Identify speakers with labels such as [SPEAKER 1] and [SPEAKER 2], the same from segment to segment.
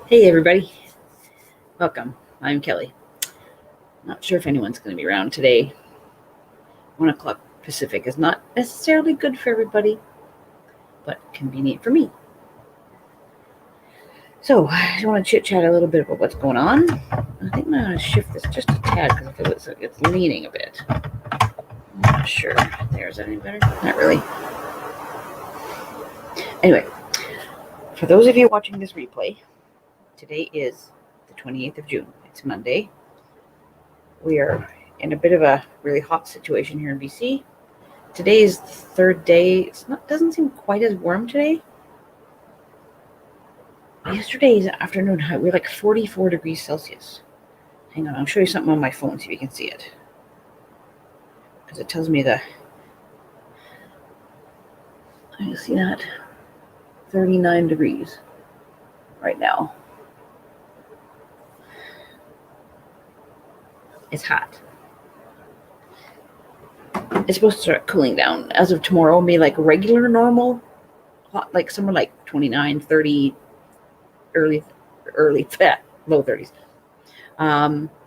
[SPEAKER 1] Hey everybody, welcome. I'm Kelly. Not sure if anyone's going to be around today. 1 o'clock Pacific is not necessarily good for everybody, but convenient for me. So I just want to chit chat a little bit about what's going on. I think I'm going to shift this just a tad because I feel it's leaning a bit. I'm not sure. Is that any better? Not really. Anyway, for those of you watching this replay, today is the 28th of June. It's Monday. We are in a bit of a really hot situation here in BC. Today is the third day. Doesn't seem quite as warm today. Yesterday's afternoon, we were like 44 degrees Celsius. Hang on, I'll show you something on my phone, see if you can see it. Because it tells me you see that? 39 degrees right now. It's hot. It's supposed to start cooling down. As of tomorrow, it'll be like regular normal, hot, like somewhere like 29, 30, early, low 30s.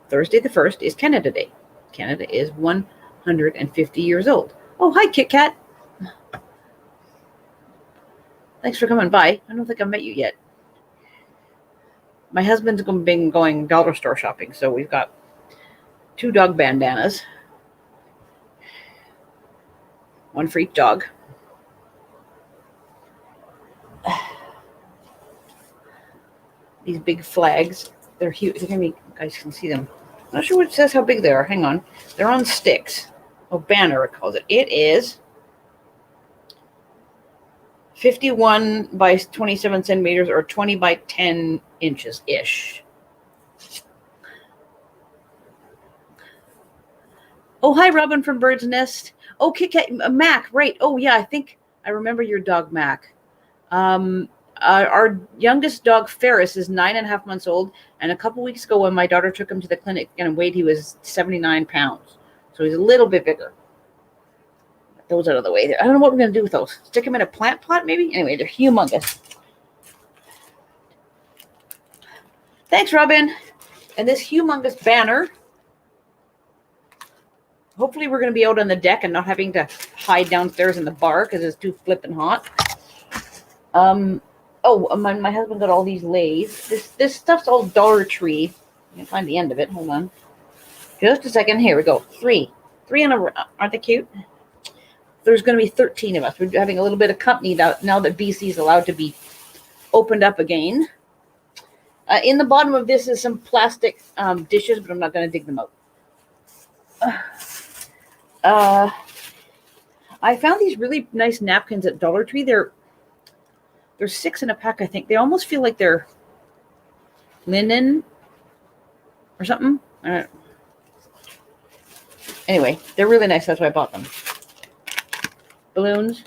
[SPEAKER 1] Thursday the 1st is Canada Day. Canada is 150 years old. Oh, hi, Kit Kat. Thanks for coming by. I don't think I've met you yet. My husband's been going dollar store shopping, so we've got 2 dog bandanas. One for each dog. These big flags, they're huge. You guys can see them. I'm not sure what it says how big they are. Hang on. They're on sticks. Oh, banner it calls it. It is 51 by 27 centimeters or 20 by 10 inches-ish. Oh, hi, Robin from Bird's Nest. Oh, Kit Kat, Mac, right. Oh, yeah, I think I remember your dog, Mac. Our youngest dog, Ferris, is 9.5 months old. And a couple weeks ago when my daughter took him to the clinic and weighed, he was 79 pounds. So he's a little bit bigger. Get those out of the way. I don't know what we're going to do with those. Stick them in a plant pot, maybe? Anyway, they're humongous. Thanks, Robin. And this humongous banner, hopefully we're going to be out on the deck and not having to hide downstairs in the bar because it's too flippin' hot. My husband got all these Lays. This stuff's all Dollar Tree. I can find the end of it. Hold on. Just a second. Here we go. 3 in a row. Aren't they cute? There's going to be 13 of us. We're having a little bit of company now that BC is allowed to be opened up again. In the bottom of this is some plastic dishes, but I'm not going to dig them out. I found these really nice napkins at Dollar Tree. They're 6 in a pack, I think. They almost feel like they're linen or something. Anyway, they're really nice. That's why I bought them. Balloons.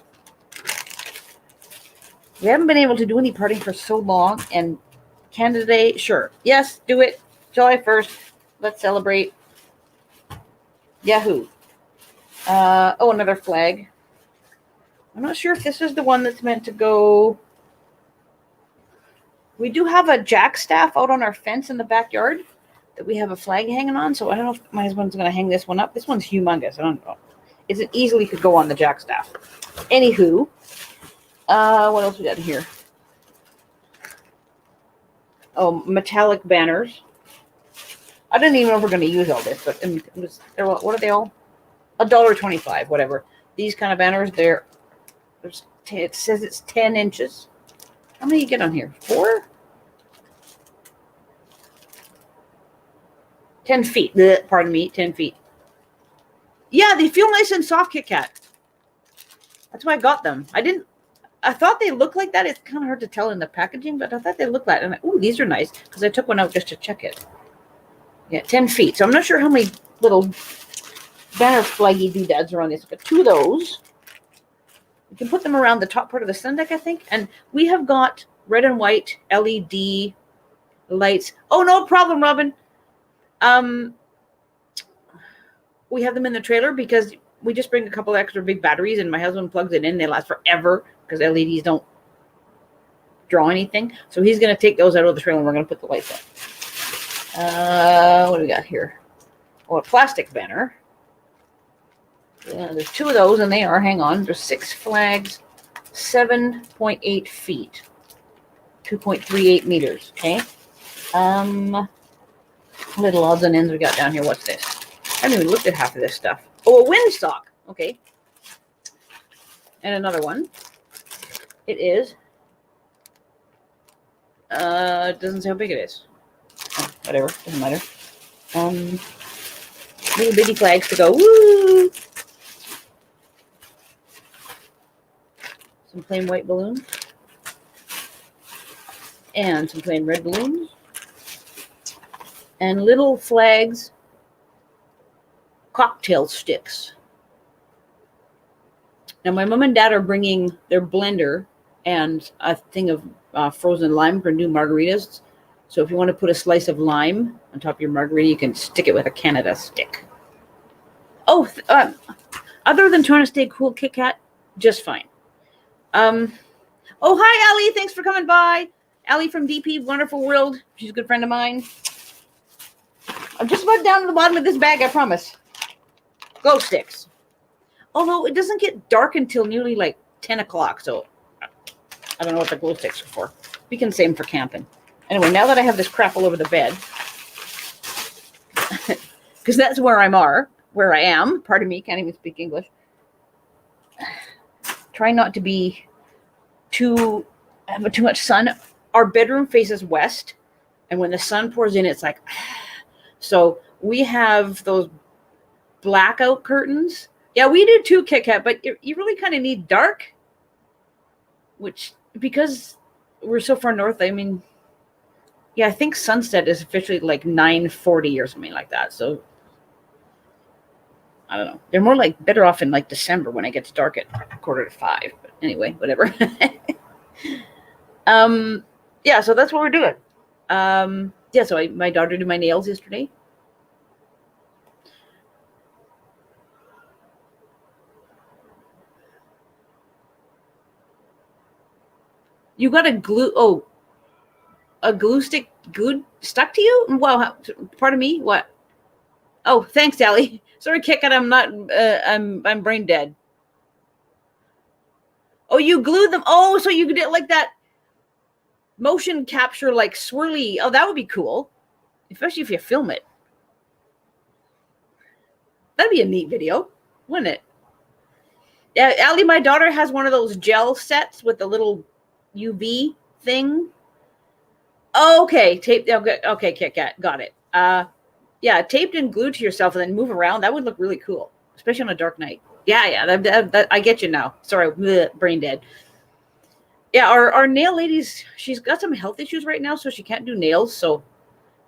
[SPEAKER 1] We haven't been able to do any partying for so long. And Canada Day, sure. Yes, do it. July 1st. Let's celebrate. Yahoo. Another flag. I'm not sure if this is the one that's meant to go. We do have a jack staff out on our fence in the backyard that we have a flag hanging on. So I don't know if my husband's going to hang this one up. This one's humongous. I don't know. It easily could go on the jack staff. Anywho, what else we got here? Oh, metallic banners. I didn't even know if we're going to use all this, but what are they all? $1.25, whatever. These kind of banners, it says it's 10 inches. How many you get on here? 4? 10 feet. Pardon me, 10 feet. Yeah, they feel nice and soft, Kit Kat. That's why I got them. I thought they looked like that. It's kind of hard to tell in the packaging, but I thought they looked like that. And these are nice because I took one out just to check it. Yeah, 10 feet. So I'm not sure how many little banner flaggy doodads are on this, but 2 of those. You can put them around the top part of the sun deck, I think. And we have got red and white LED lights. Oh, no problem, Robin. We have them in the trailer because we just bring a couple extra big batteries and my husband plugs it in. They last forever because LEDs don't draw anything. So he's going to take those out of the trailer and we're going to put the lights up. What do we got here? Oh, a plastic banner. Yeah, there's 2 of those, and they are, hang on, there's Six Flags, 7.8 feet, 2.38 meters, okay? Little odds and ends we got down here. What's this? I haven't even looked at half of this stuff. Oh, a windsock, okay. And another one. It is, it doesn't say how big it is. Oh, whatever, doesn't matter. Little bitty flags to go, woo! Some plain white balloons. And some plain red balloons. And little flags, cocktail sticks. Now, my mom and dad are bringing their blender and a thing of frozen lime for new margaritas. So if you want to put a slice of lime on top of your margarita, you can stick it with a Canada stick. Oh, other than trying to stay cool, Kit Kat, just fine. Oh, hi, Allie. Thanks for coming by. Allie from DP Wonderful World. She's a good friend of mine. I'm just about down to the bottom of this bag, I promise. Glow sticks. Although it doesn't get dark until nearly like 10 o'clock, so I don't know what the glow sticks are for. We can save them for camping. Anyway, now that I have this crap all over the bed, because that's where I am. Pardon me, can't even speak English. Try not to be too much sun. Our bedroom faces west, and when the sun pours in, it's like, so we have those blackout curtains. Yeah, we do too, Kit Kat, but you really kind of need dark, which, because we're so far north, I mean, yeah, I think sunset is officially like 9:40 or something like that. So I don't know. They're more like better off in like December when it gets dark at 4:45. But anyway, whatever. Yeah, so that's what we're doing. Yeah, so my daughter did my nails yesterday. You got a glue stick stuck to you? Wow, pardon me, what? Oh, thanks, Allie. Sorry, Kit Kat, I'm brain dead. Oh, you glued them. Oh, so you did like that motion capture, like swirly. Oh, that would be cool. Especially if you film it. That'd be a neat video, wouldn't it? Yeah, Allie, my daughter has one of those gel sets with the little UV thing. Oh, okay, tape. Okay, Kit Kat, got it. Yeah, taped and glued to yourself and then move around. That would look really cool, especially on a dark night. Yeah, that, I get you now. Sorry, brain dead. Yeah, our nail lady's, she's got some health issues right now, so she can't do nails. So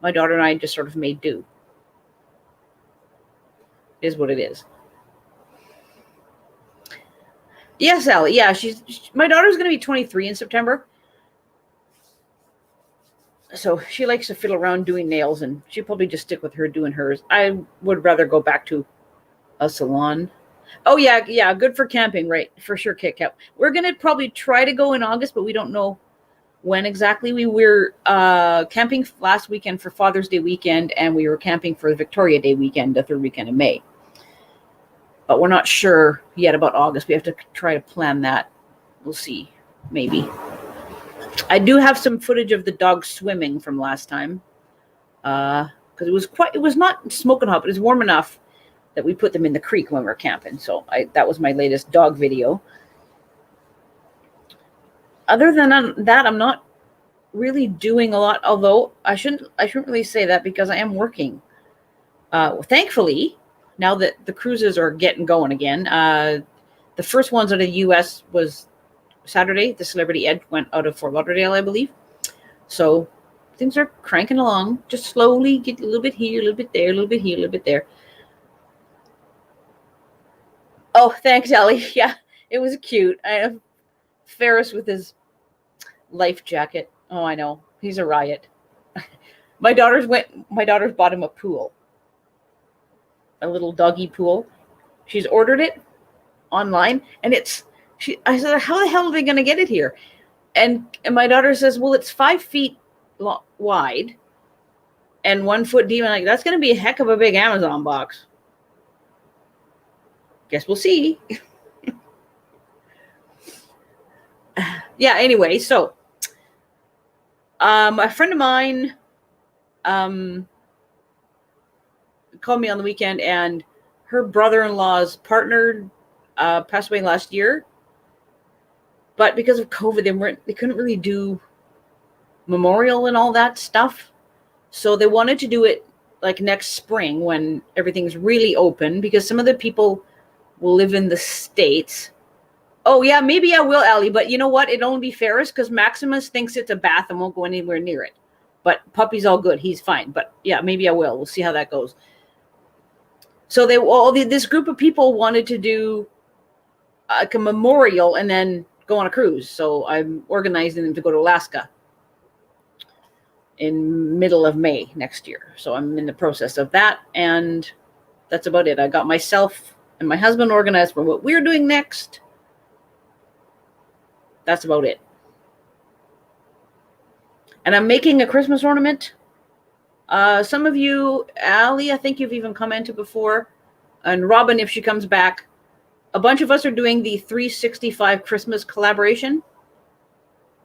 [SPEAKER 1] my daughter and I just sort of made do. It is what it is. Yes, Allie. Yeah, my daughter's going to be 23 in September. So she likes to fiddle around doing nails, and she'll probably just stick with her doing hers. I would rather go back to a salon. Oh, yeah, good for camping, right? For sure, Kit Kat. We're going to probably try to go in August, but we don't know when exactly. We were camping last weekend for Father's Day weekend, and we were camping for Victoria Day weekend, the third weekend of May. But we're not sure yet about August. We have to try to plan that. We'll see, maybe. I do have some footage of the dog swimming from last time, because it was not smoking hot, but it was warm enough that we put them in the creek when we were camping. So that was my latest dog video. Other than that, I'm not really doing a lot. Although I shouldn't really say that, because I am working. Thankfully, now that the cruises are getting going again, the first ones out of the U.S. was Saturday. The Celebrity Edge went out of Fort Lauderdale, I believe. So things are cranking along, just slowly, get a little bit here, a little bit there, a little bit here, a little bit there. Oh, thanks, Ellie. Yeah, it was cute. I have Ferris with his life jacket. Oh, I know. He's a riot. My daughter's bought him a pool. A little doggy pool. She's ordered it online, and I said, how the hell are they going to get it here? And my daughter says, well, it's 5 feet wide and 1 foot deep. I'm like, that's going to be a heck of a big Amazon box. Guess we'll see. Yeah, anyway, so a friend of mine called me on the weekend, and her brother-in-law's partner passed away last year. But because of COVID, they couldn't really do memorial and all that stuff. So they wanted to do it like next spring when everything's really open, because some of the people will live in the States. Oh, yeah, maybe I will, Allie. But you know what? It'd only be Ferris because Maximus thinks it's a bath and won't go anywhere near it. But Puppy's all good. He's fine. But yeah, maybe I will. We'll see how that goes. So this group of people wanted to do like a memorial and then go on a cruise. So I'm organizing them to go to Alaska in middle of May next year. So I'm in the process of that. And that's about it. I got myself and my husband organized for what we're doing next. That's about it. And I'm making a Christmas ornament. Some of you, Allie, I think you've even commented before, and Robin, if she comes back, a bunch of us are doing the 365 Christmas collaboration.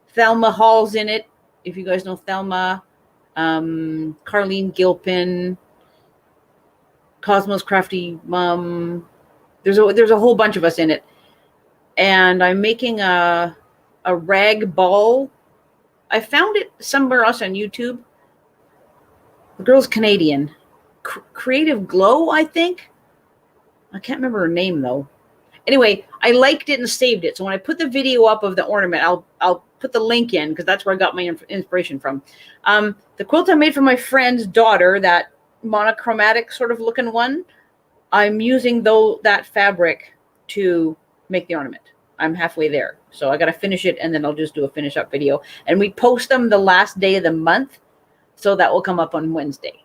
[SPEAKER 1] Thelma Hall's in it. If you guys know Thelma, Carlene Gilpin, Cosmos Crafty Mom. There's a whole bunch of us in it. And I'm making a rag ball. I found it somewhere else on YouTube. The girl's Canadian. Creative Glow, I think. I can't remember her name, though. Anyway, I liked it and saved it. So when I put the video up of the ornament, I'll put the link in because that's where I got my inspiration from. The quilt I made for my friend's daughter, that monochromatic sort of looking one, I'm using that fabric to make the ornament. I'm halfway there. So I got to finish it, and then I'll just do a finish up video. And we post them the last day of the month. So that will come up on Wednesday.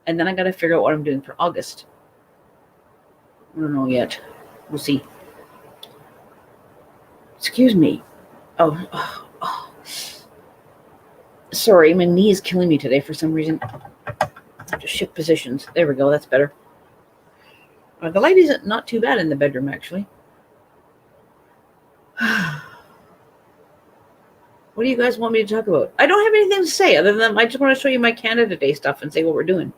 [SPEAKER 1] And then I got to figure out what I'm doing for August. I don't know yet. We'll see. Excuse me. Oh. Sorry, my knee is killing me today for some reason. I have to shift positions. There we go. That's better. The light is not too bad in the bedroom, actually. What do you guys want me to talk about? I don't have anything to say other than I just want to show you my Canada Day stuff and say what we're doing.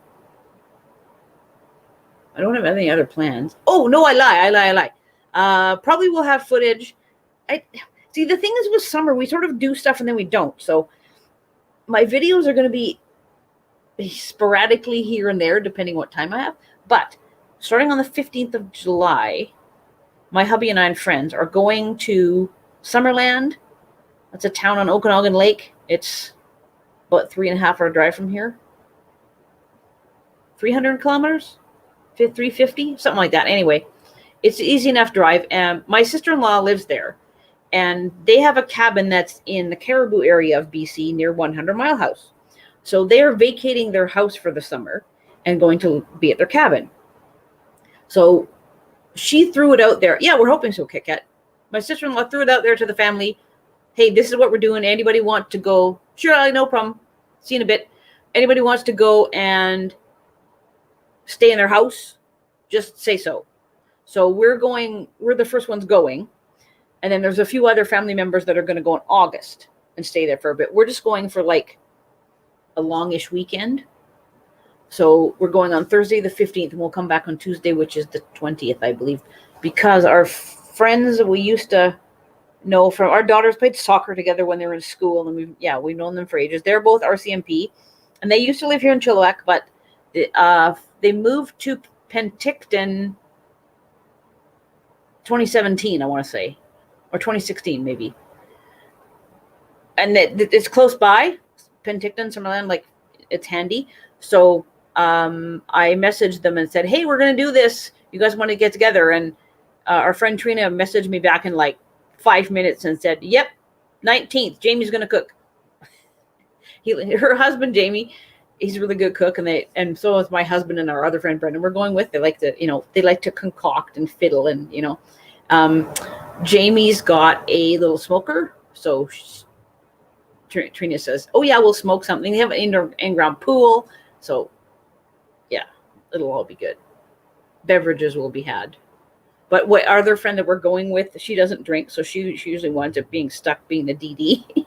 [SPEAKER 1] I don't have any other plans. Oh, no, I lie. Probably we'll have footage. See, the thing is with summer, we sort of do stuff and then we don't. So my videos are going to be sporadically here and there, depending what time I have. But starting on the 15th of July, my hubby and I and friends are going to Summerland. That's a town on Okanagan Lake. It's about 3.5 hour drive from here. 300 kilometers? 350? Something like that. Anyway, it's an easy enough drive. And my sister-in-law lives there. And they have a cabin that's in the Caribou area of BC near 100 Mile House. So they're vacating their house for the summer and going to be at their cabin. So she threw it out there. Yeah, we're hoping so, Kit Kat. My sister-in-law threw it out there to the family. Hey, this is what we're doing. Anybody want to go? Sure, no problem. See you in a bit. Anybody wants to go and stay in their house, just say so. So we're the first ones going. And then there's a few other family members that are going to go in August and stay there for a bit. We're just going for like a longish weekend. So we're going on Thursday the 15th, and we'll come back on Tuesday, which is the 20th, I believe, because our friends we used to know from our daughters played soccer together when they were in school, and we've known them for ages. They're both RCMP, and they used to live here in Chilliwack, but they moved to Penticton 2017, I want to say, or 2016 maybe. And it's close by, Penticton, Summerland, like it's handy. So I messaged them and said, hey, we're going to do this. You guys want to get together? And our friend Trina messaged me back in like 5 minutes and said, yep, 19th, Jamie's going to cook. Her husband, Jamie, he's a really good cook. And so is my husband and our other friend, Brendan. We're going with, they like to concoct and fiddle. And, Jamie's got a little smoker. So Trina says, oh yeah, we'll smoke something. They have an in-ground pool. So yeah, it'll all be good. Beverages will be had. But what our other friend that we're going with, she doesn't drink, so she usually winds up being stuck being the DD.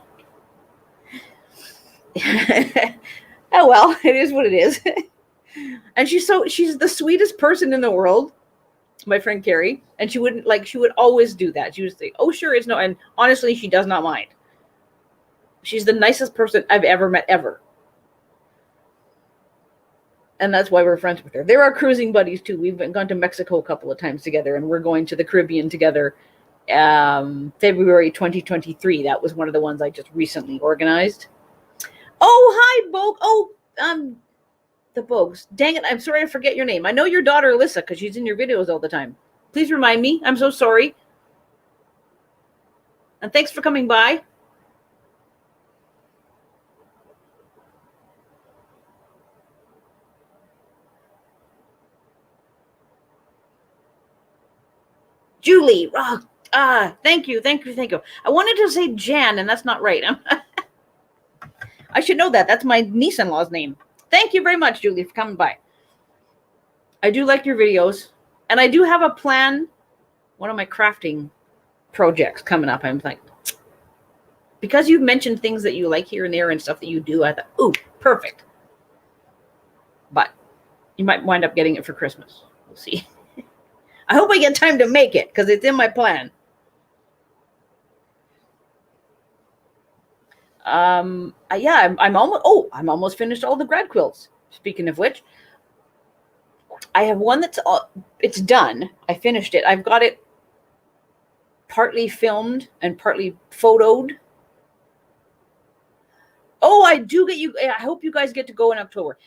[SPEAKER 1] Oh well, it is what it is. And she's the sweetest person in the world, my friend Carrie. And she would always do that. She would say, oh sure, it's no, and honestly, she does not mind. She's the nicest person I've ever met, ever. And that's why we're friends with her. There are cruising buddies too. We've gone to Mexico a couple of times together, and we're going to the Caribbean together. February 2023. That was one of the ones I just recently organized. Oh, hi, Bogue. Oh, the Bogues. Dang it, I'm sorry I forget your name. I know your daughter Alyssa because she's in your videos all the time. Please remind me. I'm so sorry. And thanks for coming by. Julie. Thank you. I wanted to say Jan, and that's not right. I should know that. That's my niece-in-law's name. Thank you very much, Julie, for coming by. I do like your videos, and I do have a plan. One of my crafting projects coming up. I'm like, because you've mentioned things that you like here and there and stuff that you do, I thought, ooh, perfect. But you might wind up getting it for Christmas. We'll see. I hope I get time to make it because it's in my plan. Yeah, I'm almost finished all the grad quilts. Speaking of which, I have one it's done. I finished it. I've got it partly filmed and partly photoed. Oh, I do get you. I hope you guys get to go in October.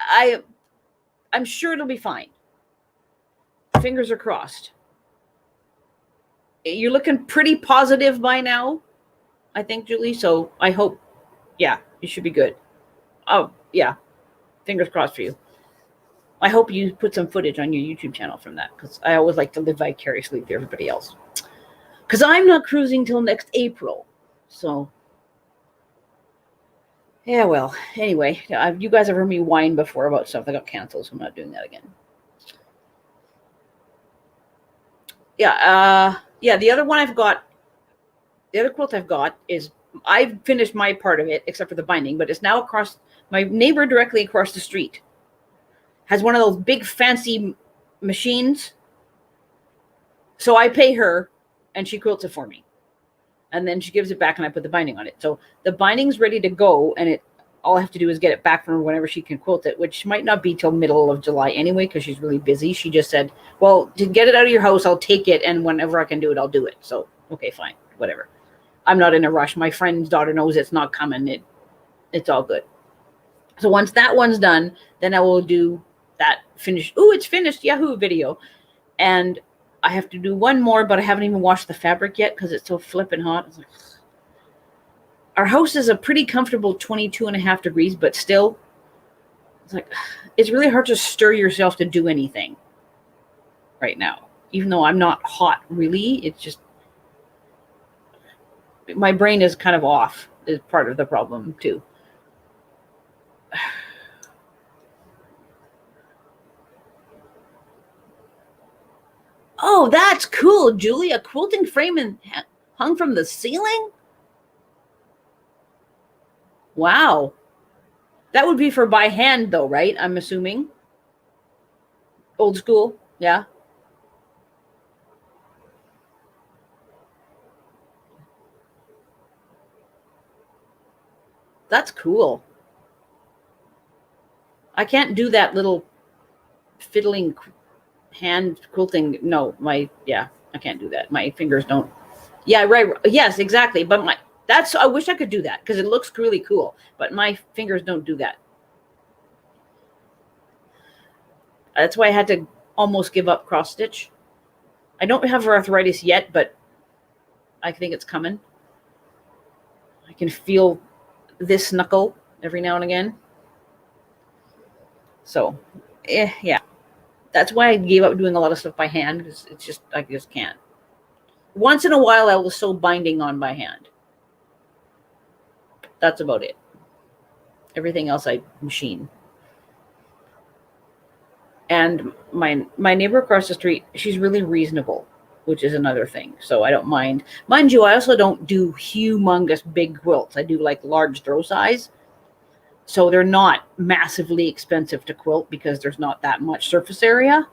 [SPEAKER 1] I'm sure it'll be fine. Fingers are crossed. You're looking pretty positive by now, I think, Julie. So I hope, yeah, you should be good. Oh, yeah. Fingers crossed for you. I hope you put some footage on your YouTube channel from that, because I always like to live vicariously through everybody else. Because I'm not cruising till next April. So, yeah, well, anyway, you guys have heard me whine before about stuff that got canceled, so I'm not doing that again. Yeah, the other quilt I've got is, I've finished my part of it, except for the binding, but it's now across, my neighbor directly across the street has one of those big fancy machines. So I pay her and she quilts it for me. And then she gives it back and I put the binding on it. So the binding's ready to go, and all I have to do is get it back from her whenever she can quilt it, which might not be till middle of July anyway, because she's really busy. She just said, well, to get it out of your house, I'll take it, and whenever I can do it, I'll do it. So, okay, fine, whatever. I'm not in a rush. My friend's daughter knows it's not coming. It's all good. So once that one's done, then I will do that finished. Ooh, it's finished Yahoo video. And I have to do one more, but I haven't even washed the fabric yet because it's so flipping hot. It's like, our house is a pretty comfortable 22.5 degrees, but still, it's really hard to stir yourself to do anything right now. Even though I'm not hot, really, it's just, my brain is kind of off, is part of the problem too. Oh, that's cool, Julie. A quilting frame hung from the ceiling? Wow. That would be for by hand, though, right? I'm assuming. Old school, yeah. That's cool. I can't do that little fiddling hand quilting. No, I can't do that. My fingers don't. Yeah, right. Yes, exactly. But I wish I could do that because it looks really cool, but my fingers don't do that. That's why I had to almost give up cross stitch. I don't have arthritis yet, but I think it's coming. I can feel this knuckle every now and again. So, yeah. That's why I gave up doing a lot of stuff by hand, because I just can't. Once in a while, I will sew binding on by hand. That's about it. Everything else I machine. And my neighbor across the street, she's really reasonable, which is another thing. So I don't mind. Mind you, I also don't do humongous big quilts. I do like large throw size. So they're not massively expensive to quilt because there's not that much surface area.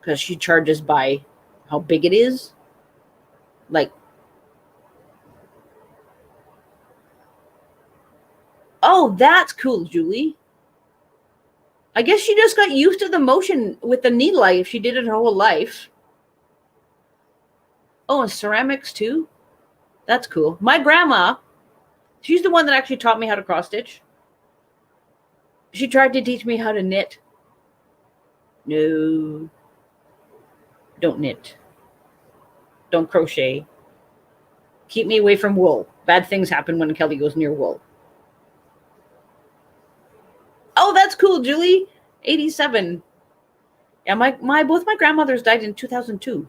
[SPEAKER 1] Because she charges by how big it is. Like, oh, that's cool, Julie. I guess she just got used to the motion with the needle if she did it her whole life. Oh, and ceramics too? That's cool. My grandma, she's the one that actually taught me how to cross stitch. She tried to teach me how to knit. No. Don't knit. Don't crochet. Keep me away from wool. Bad things happen when Kelly goes near wool. Oh, that's cool, Julie. 87. Yeah, both my grandmothers died in 2002.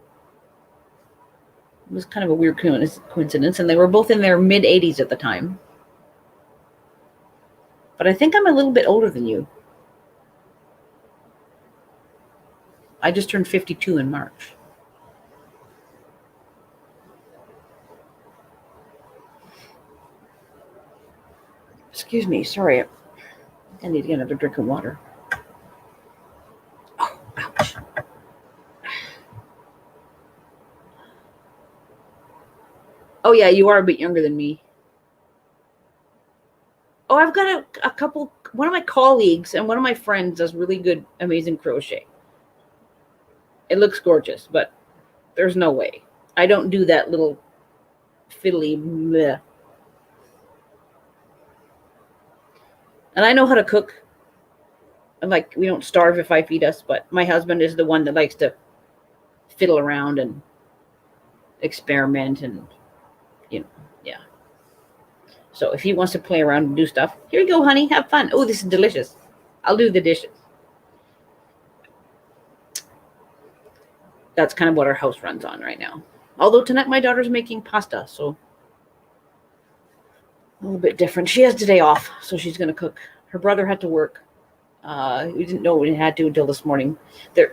[SPEAKER 1] It was kind of a weird coincidence, and they were both in their mid-80s at the time. But I think I'm a little bit older than you. I just turned 52 in March. Excuse me, sorry. I need to get another drink of water. Oh, ouch. Oh, yeah, you are a bit younger than me. Oh, I've got a couple. One of my colleagues and one of my friends does really good, amazing crochet. It looks gorgeous, but there's no way. I don't do that little fiddly bleh. And I know how to cook. I'm like, we don't starve if I feed us, but my husband is the one that likes to fiddle around and experiment and, yeah. So if he wants to play around and do stuff, here you go, honey, have fun. Oh, this is delicious. I'll do the dishes. That's kind of what our house runs on right now. Although tonight my daughter's making pasta, so a little bit different. She has today off, so she's going to cook. Her brother had to work. We didn't know he had to until this morning.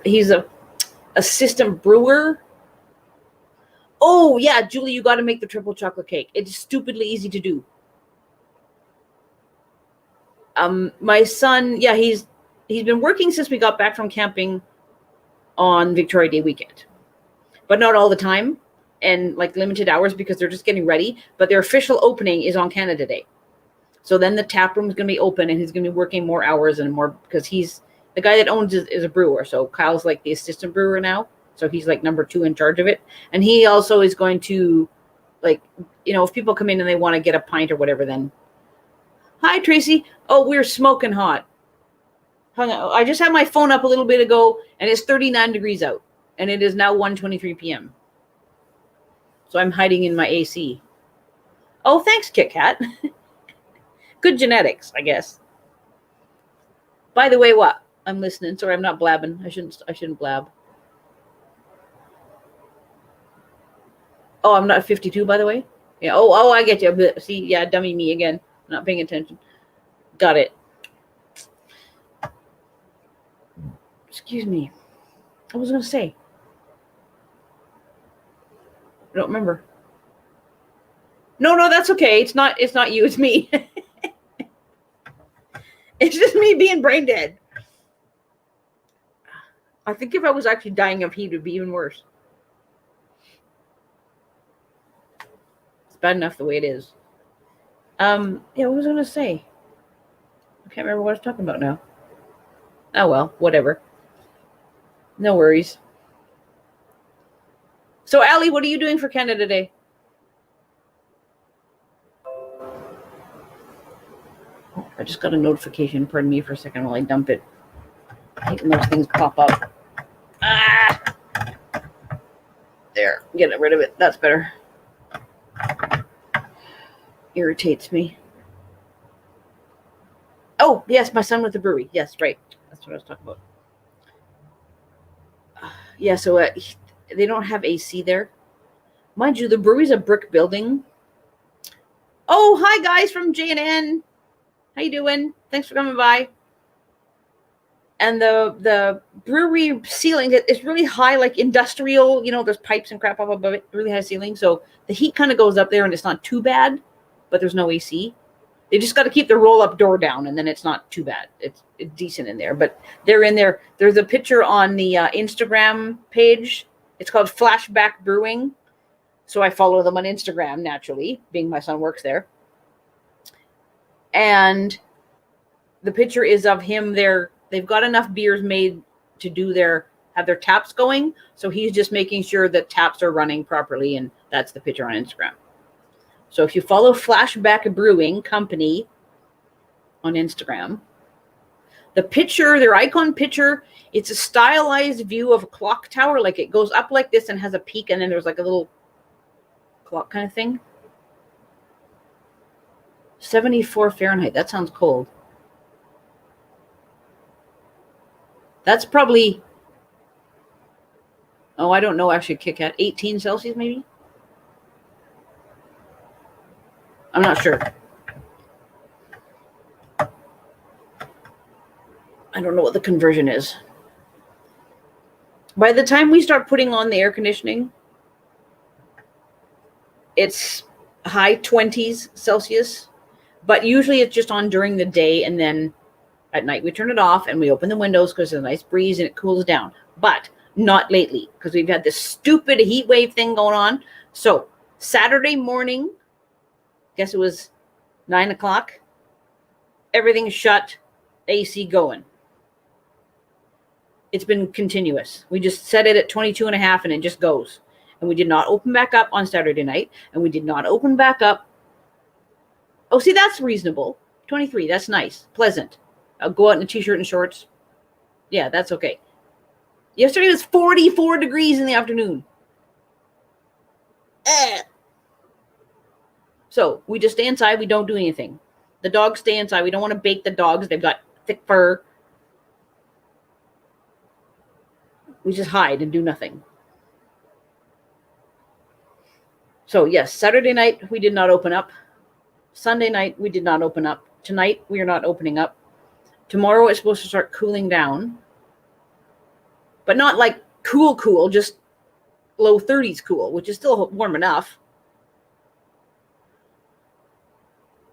[SPEAKER 1] He's a assistant brewer. Oh, yeah, Julie, you got to make the triple chocolate cake. It's stupidly easy to do. My son, yeah, he's been working since we got back from camping on Victoria Day weekend, but not all the time and like limited hours because they're just getting ready. But their official opening is on Canada Day. So then the tap room is going to be open and he's going to be working more hours and more because he's the guy that owns is a brewer. So Kyle's like the assistant brewer now. So he's like number 2 in charge of it. And he also is going to like, if people come in and they want to get a pint or whatever, then hi, Tracy. Oh, we're smoking hot. I just had my phone up a little bit ago and it's 39 degrees out and it is now 1:23 p.m. So I'm hiding in my AC. Oh, thanks, Kit Kat. Good genetics, I guess. By the way, what? I'm listening. Sorry, I'm not blabbing. I shouldn't blab. Oh, I'm not 52, by the way. Yeah. Oh, I get you. See, yeah, dummy me again. I'm not paying attention. Got it. Excuse me. I was going to say. I don't remember. No, that's okay. It's not you. It's me. It's just me being brain dead. I think if I was actually dying of heat, it would be even worse. It's bad enough the way it is. Yeah, what was I going to say? I can't remember what I was talking about now. Oh, well, whatever. No worries. So, Allie, what are you doing for Canada Day? Oh, I just got a notification. Pardon me for a second while I dump it. I hate when those things pop up. Ah! There. Get rid of it. That's better. Irritates me. Oh, yes, my son with the brewery. Yes, right. That's what I was talking about. Yeah, so they don't have AC there. Mind you, the brewery's a brick building. Oh, hi guys from JNN. How you doing? Thanks for coming by. And the brewery ceiling is really high, like industrial, there's pipes and crap up above it, really high ceiling. So the heat kind of goes up there and it's not too bad, but there's no AC. They just got to keep the roll-up door down, and then it's not too bad. It's decent in there. But they're in there. There's a picture on the Instagram page. It's called Flashback Brewing. So I follow them on Instagram, naturally, being my son works there. And the picture is of him there. They've got enough beers made to have their taps going. So he's just making sure that taps are running properly, and that's the picture on Instagram. So if you follow Flashback Brewing Company on Instagram, the picture, their icon picture, it's a stylized view of a clock tower. Like it goes up like this and has a peak, and then there's like a little clock kind of thing. 74 Fahrenheit. That sounds cold. That's probably, I don't know actually, Kit Kat. 18 Celsius maybe? I'm not sure. I don't know what the conversion is. By the time we start putting on the air conditioning, it's high 20s Celsius, but usually it's just on during the day, and then at night we turn it off and we open the windows because there's a nice breeze and it cools down. But not lately, because we've had this stupid heat wave thing going on. So Saturday morning, guess it was 9 o'clock, everything's shut, AC going. It's been continuous. We just set it at 22 and a half and it just goes. And we did not open back up on Saturday night, and we did not open back up. Oh, see, that's reasonable. 23, that's nice, pleasant. I'll go out in a t-shirt and shorts. Yeah, that's okay. Yesterday was 44 degrees in the afternoon. So we just stay inside. We don't do anything. The dogs stay inside. We don't want to bake the dogs. They've got thick fur. We just hide and do nothing. So yes, Saturday night, we did not open up. Sunday night, we did not open up. Tonight, we are not opening up. Tomorrow, it's supposed to start cooling down. But not like cool, just low 30s cool, which is still warm enough.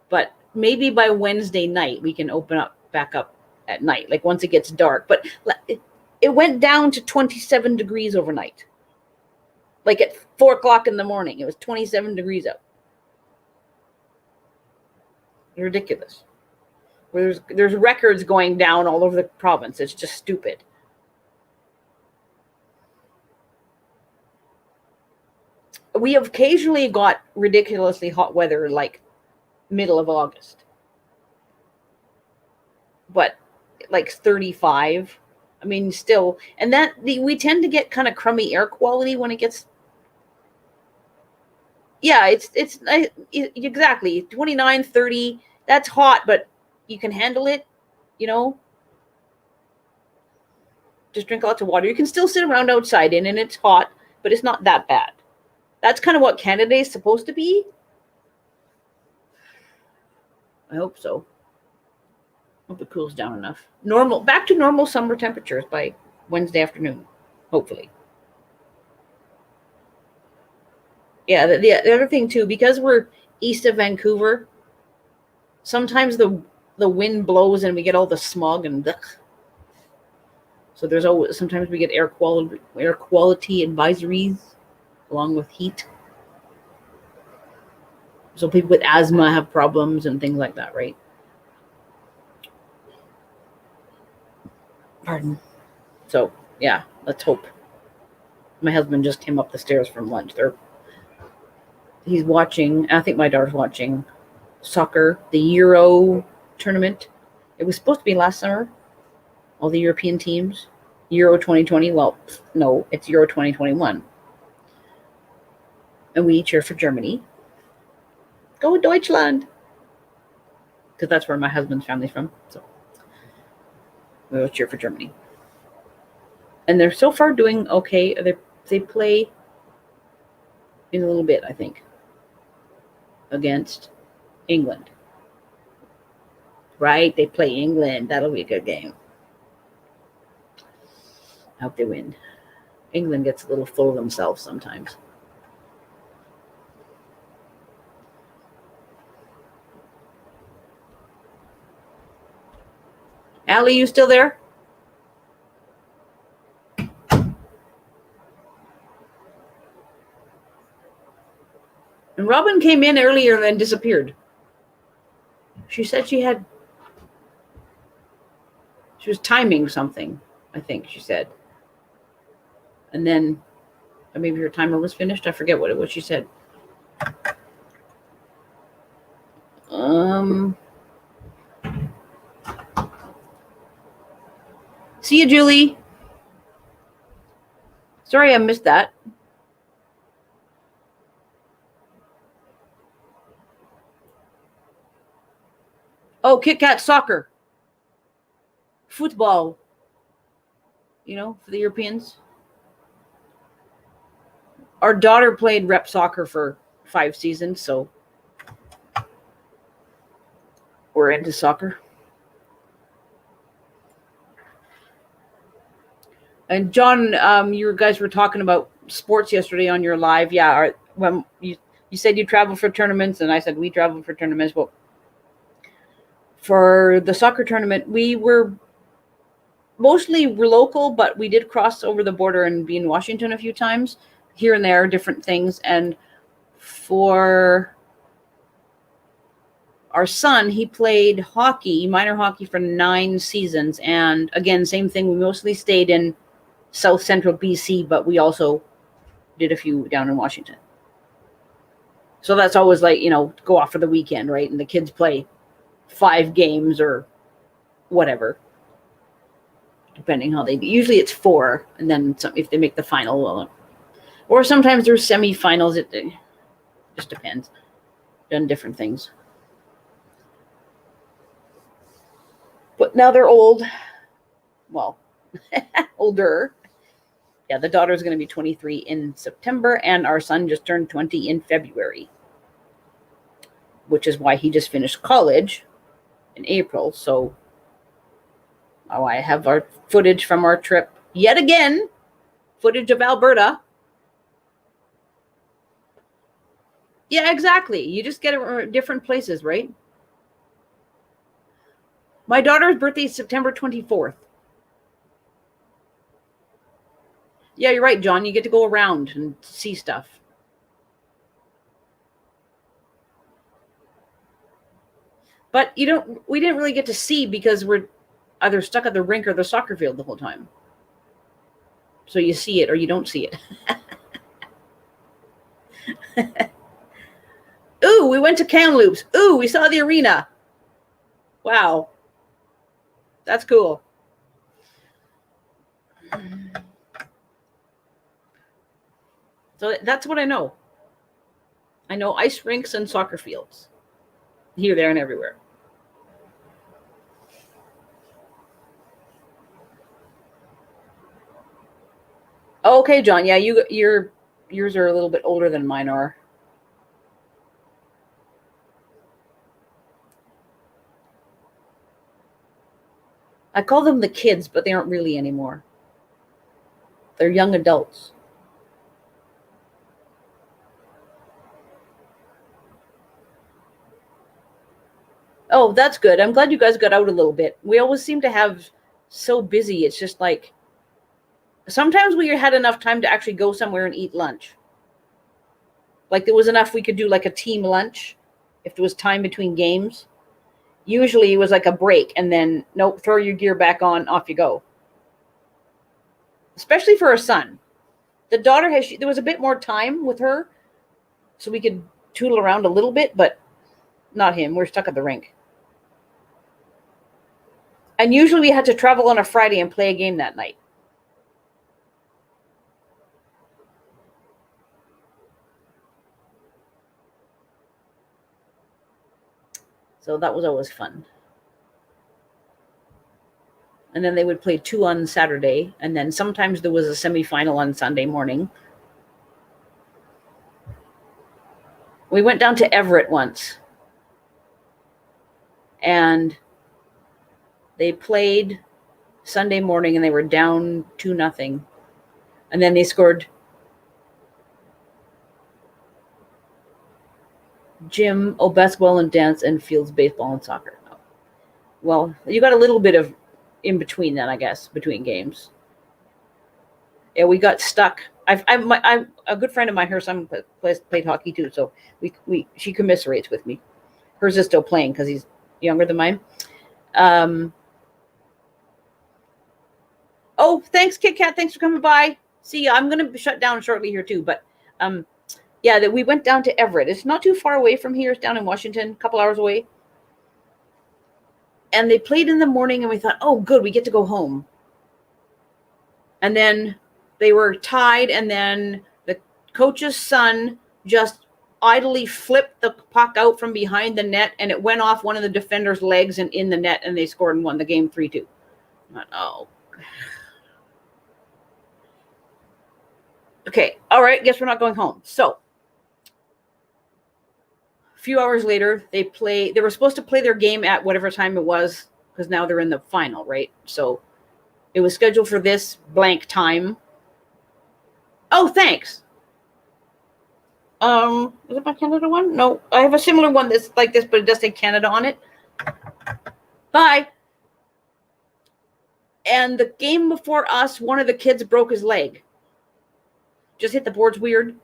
[SPEAKER 1] But maybe by Wednesday night, we can open up back up at night, like once it gets dark. But it went down to 27 degrees overnight. Like at 4 o'clock in the morning, it was 27 degrees out. Ridiculous. There's records going down all over the province. It's just stupid. We have occasionally got ridiculously hot weather, like middle of August. But like 35. I mean, still, and we tend to get kind of crummy air quality when it gets. Yeah, it's exactly 29, 30. That's hot, but you can handle it, Just drink lots of water. You can still sit around outside and it's hot, but it's not that bad. That's kind of what Canada is supposed to be. I hope so. Hope it cools down enough. Back to normal summer temperatures by Wednesday afternoon, hopefully. Yeah, the other thing too, because we're east of Vancouver, sometimes the wind blows and we get all the smog and so sometimes we get air quality advisories along with heat. So people with asthma have problems and things like that, right? Pardon. So yeah, let's hope. My husband just came up the stairs from lunch. He's watching, I think my daughter's watching soccer, the Euro tournament. It was supposed to be last summer, all the European teams. Euro 2020, well, no, it's Euro 2021. And we cheer for Germany. Go Deutschland! Because that's where my husband's family's from. So we'll cheer for Germany. And they're so far doing okay. They play in a little bit, I think, against England. Right? They play England. That'll be a good game. I hope they win. England gets a little full of themselves sometimes. Allie, you still there? And Robin came in earlier and disappeared. She said she was timing something, I think she said. And then maybe her timer was finished. I forget what it was she said. See you, Julie. Sorry I missed that. Oh, Kit Kat soccer. Football. For the Europeans. Our daughter played rep soccer for 5 seasons, so we're into soccer. And John, you guys were talking about sports yesterday on your live. Yeah, when you said you travel for tournaments, and I said we travel for tournaments. Well, for the soccer tournament, we were mostly local, but we did cross over the border and be in Washington a few times, here and there, different things. And for our son, he played minor hockey for 9 seasons. And again, same thing. We mostly stayed in South Central BC, but we also did a few down in Washington. So that's always like, go off for the weekend, right? And the kids play 5 games or whatever, depending how they do. Usually it's 4, and then if they make the final, or sometimes there's semifinals. It just depends. Done different things. But now they're old. Well, older. Yeah, the daughter's going to be 23 in September, and our son just turned 20 in February, which is why he just finished college in April. So I have our footage from our trip yet again, footage of Alberta. Yeah, exactly. You just get it different places, right? My daughter's birthday is September 24th. Yeah, you're right, John. You get to go around and see stuff. But we didn't really get to see because we're either stuck at the rink or the soccer field the whole time. So you see it or you don't see it. Ooh, we went to Kamloops. Ooh, we saw the arena. Wow. That's cool. So that's what I know. I know ice rinks and soccer fields. Here, there, and everywhere. Okay, John. Yeah, yours are a little bit older than mine are. I call them the kids, but they aren't really anymore. They're young adults. Oh, that's good. I'm glad you guys got out a little bit. We always seem to have so busy. It's just like sometimes we had enough time to actually go somewhere and eat lunch. Like there was enough we could do like a team lunch if there was time between games. Usually it was like a break and then nope, throw your gear back on, off you go. Especially for our son. The daughter there was a bit more time with her so we could tootle around a little bit, but not him. We're stuck at the rink. And usually we had to travel on a Friday and play a game that night. So that was always fun. And then they would play 2 on Saturday. And then sometimes there was a semifinal on Sunday morning. We went down to Everett once. And they played Sunday morning and they were down 2-0. And then they scored gym, basketball and dance, and fields, baseball and soccer. Well, you got a little bit of in between then, I guess, between games. Yeah, we got stuck. I'm a good friend of mine. Her son played hockey too, so she commiserates with me. Hers is still playing because he's younger than mine. Oh, thanks, Kit Kat. Thanks for coming by. See ya. I'm gonna shut down shortly here too, but yeah, that we went down to Everett. It's not too far away from here. It's down in Washington, a couple hours away. And they played in the morning, and we thought, oh, good, we get to go home. And then they were tied, and then the coach's son just idly flipped the puck out from behind the net, and it went off one of the defenders' legs and in the net, and they scored and won the game 3-2. Oh. Okay, all right, guess we're not going home. So a few hours later, they were supposed to play their game at whatever time it was, because now they're in the final, right? So it was scheduled for this blank time. Oh, thanks. Is it my Canada one? No, I have a similar one that's like this, but it does say Canada on it. Bye. And the game before us, one of the kids broke his leg. Just hit the boards weird.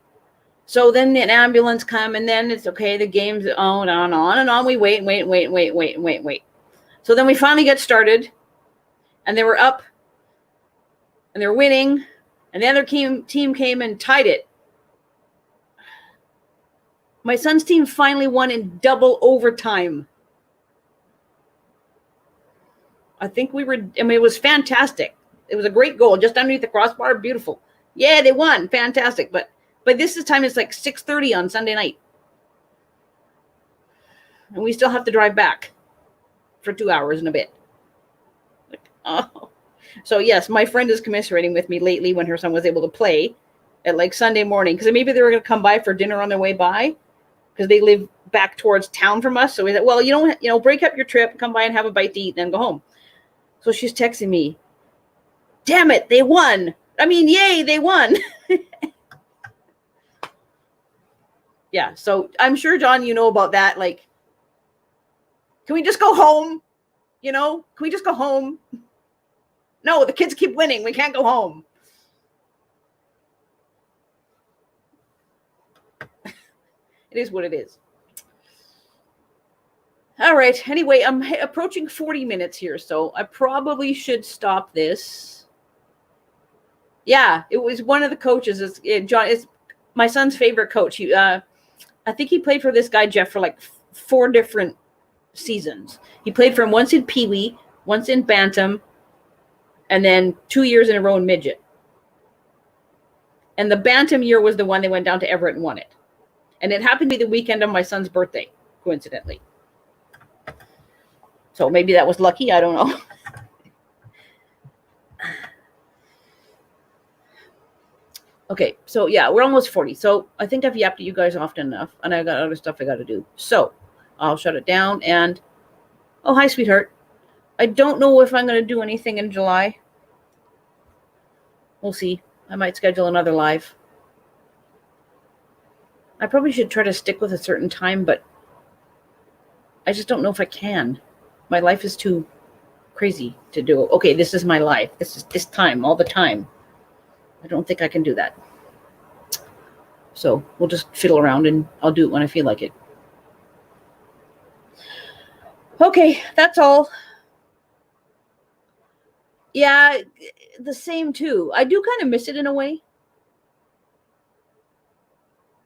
[SPEAKER 1] So then an ambulance come, and then it's okay. The game's on and on. We wait. So then we finally get started, and they were up, and they were winning, and the other team came and tied it. My son's team finally won in double overtime. I think it was fantastic. It was a great goal, just underneath the crossbar. Beautiful. Yeah, they won. Fantastic. But this time it's like 6:30 on Sunday night. And we still have to drive back for 2 hours and a bit. Oh. So yes, my friend is commiserating with me lately when her son was able to play at like Sunday morning, because maybe they were going to come by for dinner on their way by, because they live back towards town from us. So we said, well, break up your trip, come by and have a bite to eat, and then go home. So she's texting me, damn it, they won. I mean, yay, they won. Yeah, so I'm sure, John, you know about that. Like, can we just go home? Can we just go home? No, the kids keep winning. We can't go home. It is what it is. All right. Anyway, I'm approaching 40 minutes here, so I probably should stop this. Yeah, it was one of the coaches. John is my son's favorite coach. I think he played for this guy, Jeff, for like 4 different seasons. He played for him once in Pee Wee, once in Bantam, and then 2 years in a row in Midget. And the Bantam year was the one they went down to Everett and won it. And it happened to be the weekend of my son's birthday, coincidentally. So maybe that was lucky. I don't know. Okay, so yeah, we're almost 40. So I think I've yapped at you guys often enough, and I got other stuff I got to do. So I'll shut it down. And oh, hi, sweetheart. I don't know if I'm going to do anything in July. We'll see. I might schedule another live. I probably should try to stick with a certain time, but I just don't know if I can. My life is too crazy to do. Okay, this is my life. This is this time, all the time. I don't think I can do that. So we'll just fiddle around, and I'll do it when I feel like it. Okay, that's all. Yeah, the same too. I do kind of miss it in a way.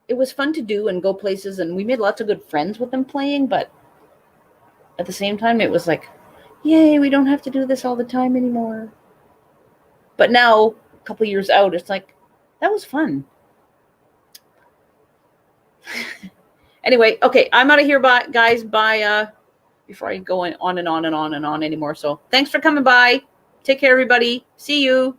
[SPEAKER 1] It was fun to do and go places, and we made lots of good friends with them playing, but at the same time, it was like, yay, we don't have to do this all the time anymore. But now, a couple years out, it's like, that was fun. Anyway, okay, I'm out of here, guys. Bye. Before I go on and on and on and on anymore. So thanks for coming by. Take care, everybody. See you.